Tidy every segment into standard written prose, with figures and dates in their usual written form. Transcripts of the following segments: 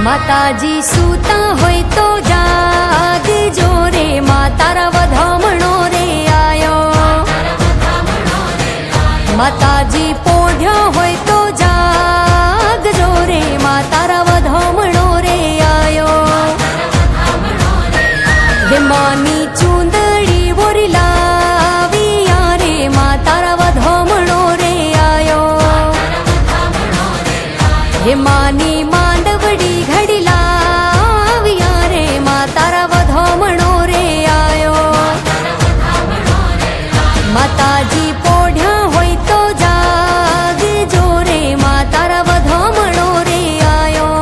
માતાજી સૂતા હોય તો જાગજો રે, મા તારા વધામણો રે આયો. માતાજી પોઢ્યા હોય તો જાગજો રે, મા તારા વધામણો રે આયો. હે માની ચૂંદડી બોરી લાવિયા રે, મા તારા વધામણો રે આયો. હે માની માંડવડી ઘડી લાવિયા રે, મા તારા વધામણો રે આયો. માતાજી પોઢ્યા હોય તો જાગજો રે, મા તારા વધામણો રે આયો.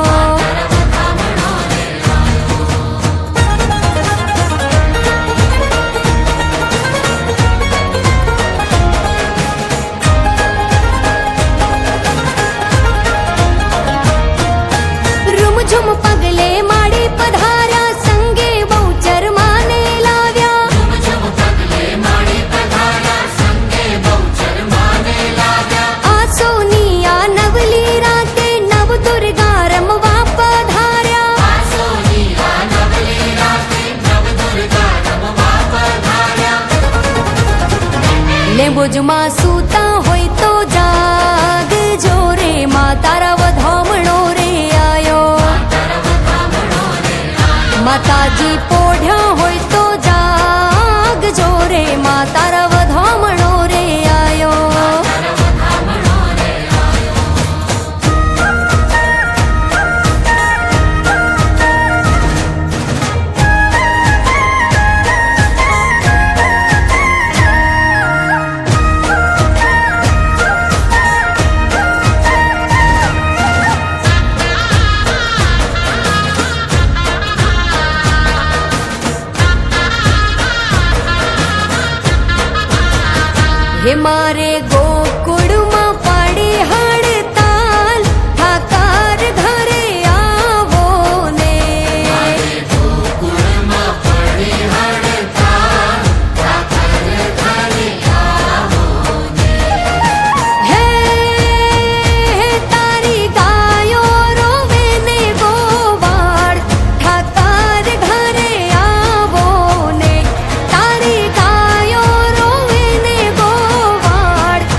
રૂમઝુમ પગલે માડી પધાર્યા, સંગે બહુચર માને લાવ્યા. આસોની આ નવલી રાતે નવ દુર્ગા રમવા પધાર્યા. લેંબુજમાં સૂતા હોય તો જાગજો રે, મા તારા વધામણો રે આયો. માતાજી પોઢ્યા હોય તો જાગજો રે, મા તારા વધામણો રે આયો. હે મારે ગોકુળમાં